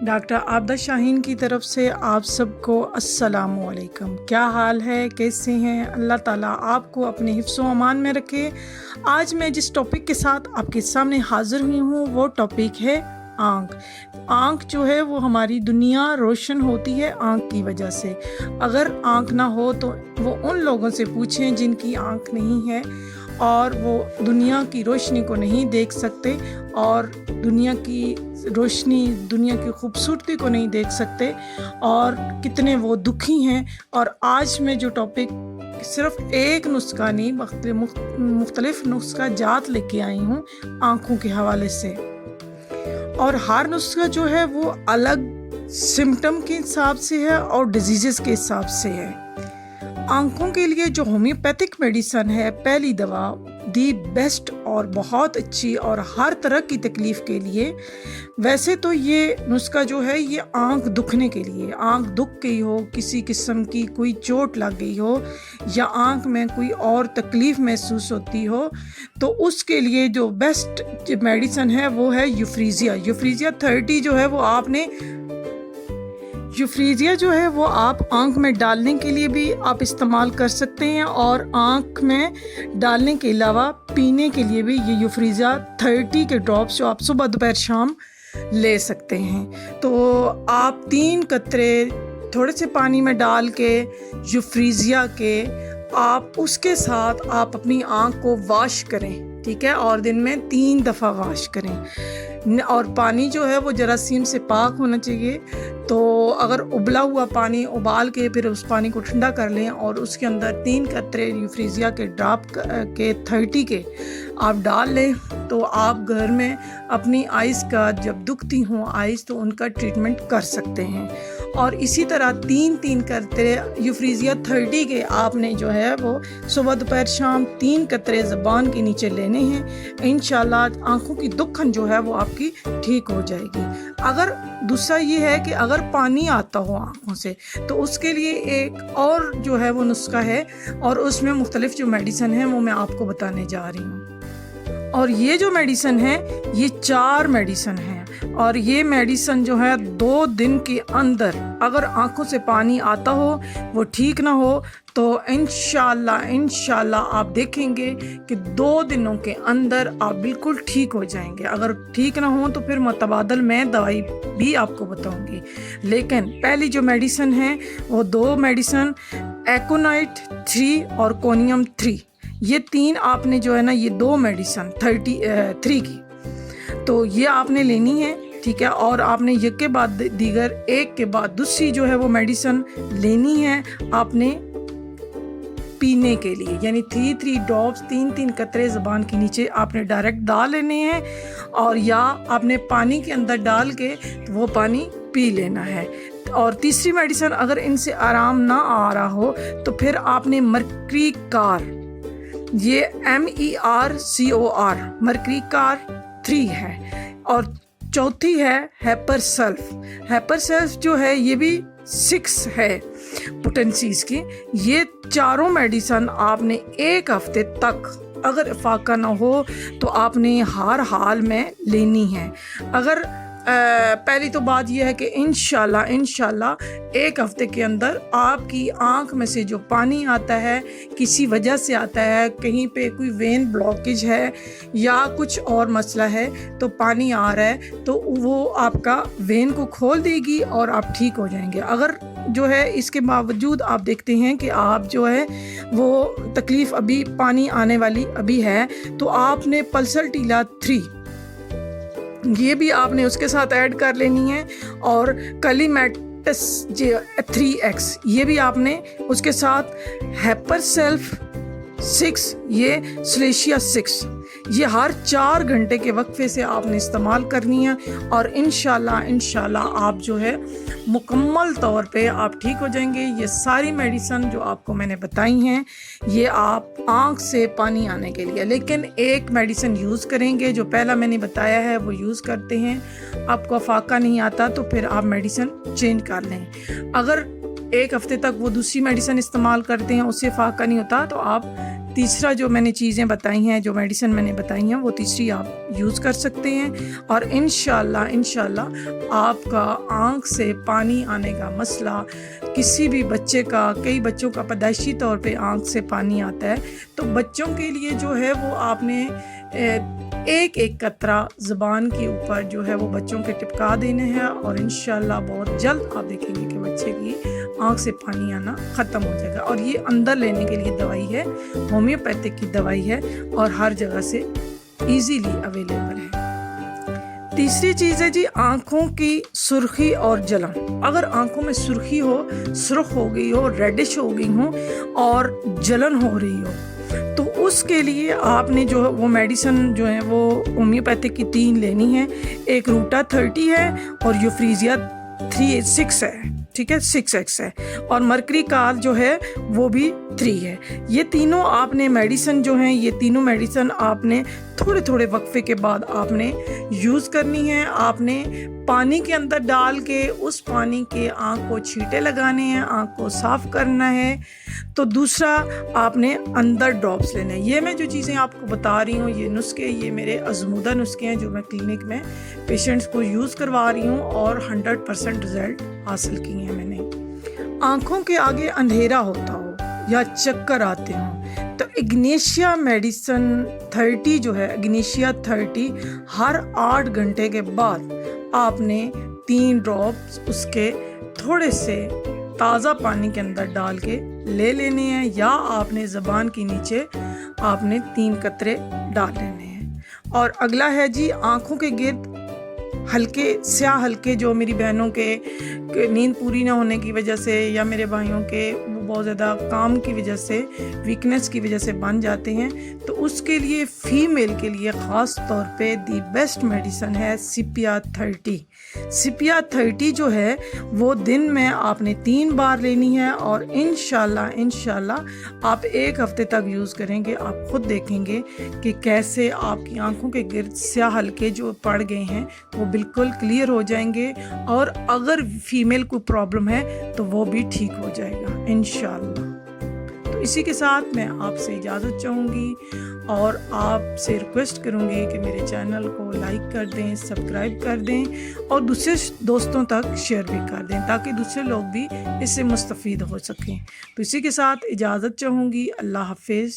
Doctor Abida شاہین کی طرف سے آپ سب کو السلام علیکم۔ کیا حال ہے، کیسے ہیں؟ اللہ تعالیٰ آپ کو اپنے حفظ و امان میں رکھے۔ آج میں جس ٹاپک کے ساتھ آپ کے سامنے حاضر ہوئی ہوں وہ ٹاپک ہے آنکھ۔ آنکھ جو ہے وہ ہماری دنیا روشن ہوتی ہے آنکھ کی وجہ سے۔ اگر آنکھ نہ ہو تو وہ ان لوگوں سے پوچھیں جن کی آنکھ نہیں ہے اور وہ دنیا کی روشنی کو نہیں دیکھ سکتے اور دنیا کی روشنی، دنیا کی خوبصورتی کو نہیں دیکھ سکتے، اور کتنے وہ دکھی ہیں۔ اور آج میں جو ٹاپک صرف ایک نسخہ نہیں، مختلف نسخہ جات لے کے آئی ہوں آنکھوں کے حوالے سے، اور ہر نسخہ جو ہے وہ الگ سمٹم کے حساب سے ہے اور ڈیزیزز کے حساب سے ہے۔ آنکھوں کے لیے جو ہومیوپیتھک میڈیسن ہے، پہلی دوا دی بیسٹ اور بہت اچھی اور ہر طرح کی تکلیف کے لیے۔ ویسے تو یہ نسخہ جو ہے یہ آنکھ دکھنے کے لیے، آنکھ دکھ گئی ہو، کسی قسم کی کوئی چوٹ لگ گئی ہو یا آنکھ میں کوئی اور تکلیف محسوس ہوتی ہو تو اس کے لیے جو بیسٹ میڈیسن ہے وہ ہے یوفریزیا۔ یوفریزیا 30 جو ہے وہ یوفریزیا جو ہے وہ آپ آنکھ میں ڈالنے کے لیے بھی آپ استعمال کر سکتے ہیں، اور آنکھ میں ڈالنے کے علاوہ پینے کے لیے بھی یہ یوفریزیا 30 کے ڈراپس جو آپ صبح دوپہر شام لے سکتے ہیں۔ تو آپ 3 قطرے تھوڑے سے پانی میں ڈال کے یوفریزیا کے آپ اس کے ساتھ آپ اپنی آنکھ کو واش کریں، ٹھیک ہے، اور دن میں 3 دفعہ واش کریں، اور پانی جو ہے وہ جراثیم سے پاک ہونا چاہیے۔ تو اگر ابلا ہوا پانی ابال کے پھر اس پانی کو ٹھنڈا کر لیں اور اس کے اندر 3 قطرے یوفریزیا کے ڈراپ کے 30 کے آپ ڈال لیں، تو آپ گھر میں اپنی آئز کا جب دکھتی ہوں آئز تو ان کا ٹریٹمنٹ کر سکتے ہیں۔ اور اسی طرح 3 قطرے یوفریزیا 30 کے آپ نے جو ہے وہ صبح دوپہر شام 3 قطرے زبان کے نیچے لینے ہیں۔ انشاءاللہ آنکھوں کی دکھن جو ہے وہ آپ کی ٹھیک ہو جائے گی۔ اگر دوسرا یہ ہے کہ اگر پانی آتا ہو آنکھوں سے تو اس کے لیے ایک اور جو ہے وہ نسخہ ہے، اور اس میں مختلف جو میڈیسن ہیں وہ میں آپ کو بتانے جا رہی ہوں۔ اور یہ جو میڈیسن ہے یہ 4 میڈیسن ہیں، اور یہ میڈیسن جو ہے 2 دن کے اندر اگر آنکھوں سے پانی آتا ہو وہ ٹھیک نہ ہو تو انشاءاللہ آپ دیکھیں گے کہ 2 دنوں کے اندر آپ بالکل ٹھیک ہو جائیں گے۔ اگر ٹھیک نہ ہو تو پھر متبادل میں دوائی بھی آپ کو بتاؤں گی، لیکن پہلی جو میڈیسن ہے وہ 2 میڈیسن ایکونائٹ 3 اور کونیم 3، یہ 3 آپ نے جو ہے نا یہ 2 میڈیسن 3 کی تو یہ آپ نے لینی ہے، ٹھیک ہے، اور آپ نے یک کے بعد دیگر ایک کے بعد دوسری جو ہے وہ میڈیسن لینی ہے آپ نے پینے کے لیے، یعنی 3 ڈراپس 3 قطرے زبان کے نیچے آپ نے ڈائریکٹ ڈال لینے ہیں، اور یا آپ نے پانی کے اندر ڈال کے وہ پانی پی لینا ہے۔ اور تیسری میڈیسن اگر ان سے آرام نہ آ رہا ہو تو پھر آپ نے مرکری کار، یہ MERCOR مرکری کار 3 ہے، اور چوتھی ہے ہیپر سیلف جو ہے یہ بھی 6 ہے پوٹنسیز کی۔ یہ 4 میڈیسن آپ نے 1 ہفتے تک اگر افاقہ نہ ہو تو آپ نے ہر حال میں لینی ہے۔ اگر پہلی تو بات یہ ہے کہ انشاءاللہ 1 ہفتے کے اندر آپ کی آنکھ میں سے جو پانی آتا ہے کسی وجہ سے آتا ہے، کہیں پہ کوئی وین بلاکیج ہے یا کچھ اور مسئلہ ہے تو پانی آ رہا ہے تو وہ آپ کا وین کو کھول دے گی اور آپ ٹھیک ہو جائیں گے۔ اگر جو ہے اس کے باوجود آپ دیکھتے ہیں کہ آپ جو ہے وہ تکلیف ابھی پانی آنے والی ابھی ہے تو آپ نے پلسر ٹیلا 3 یہ بھی آپ نے اس کے ساتھ ایڈ کر لینی ہے، اور کلیمیٹس 3X یہ بھی آپ نے اس کے ساتھ، ہیپر سیلف 6 یہ سلیشیا 6 یہ ہر 4 گھنٹے کے وقفے سے آپ نے استعمال کرنی ہے، اور انشاءاللہ آپ جو ہے مکمل طور پہ آپ ٹھیک ہو جائیں گے۔ یہ ساری میڈیسن جو آپ کو میں نے بتائی ہیں یہ آپ آنکھ سے پانی آنے کے لیے، لیکن ایک میڈیسن یوز کریں گے جو پہلا میں نے بتایا ہے وہ یوز کرتے ہیں، آپ کو افاقہ نہیں آتا تو پھر آپ میڈیسن چینج کر لیں۔ اگر 1 ہفتے تک وہ دوسری میڈیسن استعمال کرتے ہیں اس سے فائدہ نہیں ہوتا تو آپ تیسرا جو میں نے چیزیں بتائی ہیں، جو میڈیسن میں نے بتائی ہیں، وہ تیسری آپ یوز کر سکتے ہیں، اور انشاءاللہ آپ کا آنکھ سے پانی آنے کا مسئلہ کسی بھی بچے کا، کئی بچوں کا پیدائشی طور پہ آنکھ سے پانی آتا ہے، تو بچوں کے لیے جو ہے وہ آپ نے ایک قطرہ زبان کے اوپر جو ہے وہ بچوں کے ٹپکا دینے ہیں، اور انشاءاللہ بہت جلد آپ دیکھیں گے کہ بچے کی آنکھ سے پانی آنا ختم ہو جائے گا۔ اور یہ اندر لینے کے لیے دوائی ہے، ہومیوپیتھک کی دوائی ہے، اور ہر جگہ سے ایزیلی اویلیبل ہے۔ تیسری چیز ہے جی آنکھوں کی سرخی اور جلن۔ اگر آنکھوں میں سرخی ہو، سرخ ہو گئی ہو، ریڈش ہو گئی ہوں اور جلن ہو رہی ہو، تو اس کے لیے آپ نے جو ہے وہ میڈیسن جو ہے وہ ہومیوپیتھک کی 3 لینی ہے۔ ایک روٹا 30 ہے، اور یوفریزیا 6 ہے، ٹھیک ہے، 6X ہے، اور مرکری کال جو ہے وہ بھی 3 ہے۔ یہ تینوں آپ نے میڈیسن جو ہیں، یہ تینوں میڈیسن آپ نے تھوڑے وقفے کے بعد آپ نے یوز کرنی ہے۔ آپ نے پانی کے اندر ڈال کے اس پانی کے آنکھ کو چھینٹے لگانے ہیں، آنکھ کو صاف کرنا ہے۔ تو دوسرا آپ نے اندر ڈراپس لینا ہے۔ یہ میں جو چیزیں آپ کو بتا رہی ہوں، یہ نسخے، یہ میرے آزمودہ نسخے ہیں جو میں کلینک میں پیشنٹس کو یوز کروا رہی ہوں، اور 100% رزلٹ حاصل کیے ہیں میں نے۔ آنکھوں کے آگے اندھیرا ہوتا ہو یا چکر آتے ہوں، تو اگنیشیا میڈیسن 30 جو ہے، اگنیشیا 30 ہر 8 گھنٹے کے بعد آپ نے 3 ڈراپس اس کے تھوڑے سے تازہ پانی کے اندر ڈال کے لے لینے ہیں، یا آپ نے زبان کے نیچے آپ نے 3 قطرے ڈال لینے ہیں۔ اور اگلا ہے جی آنکھوں کے گرد ہلکے سیاہ ہلکے، جو میری بہنوں کے نیند پوری نہ ہونے کی وجہ سے، یا میرے بھائیوں کے وہ بہت زیادہ کام کی وجہ سے، ویکنس کی وجہ سے بن جاتے ہیں، تو اس کے لیے فیمیل کے لیے خاص طور پہ دی بیسٹ میڈیسن ہے سیپیا 30۔ سیپیا 30 جو ہے وہ دن میں آپ نے 3 بار لینی ہے، اور انشاءاللہ آپ 1 ہفتے تک یوز کریں گے، آپ خود دیکھیں گے کہ کیسے آپ کی آنکھوں کے گرد سیاہ ہلکے جو پڑ گئے ہیں وہ بالکل کلیئر ہو جائیں گے، اور اگر فیمیل کو پرابلم ہے تو وہ بھی ٹھیک ہو جائے گا انشاءاللہ۔ تو اسی کے ساتھ میں آپ سے اجازت چاہوں گی، اور آپ سے ریکویسٹ کروں گی کہ میرے چینل کو لائک کر دیں، سبسکرائب کر دیں، اور دوسرے دوستوں تک شیئر بھی کر دیں، تاکہ دوسرے لوگ بھی اس سے مستفید ہو سکیں۔ تو اسی کے ساتھ اجازت چاہوں گی۔ اللہ حافظ۔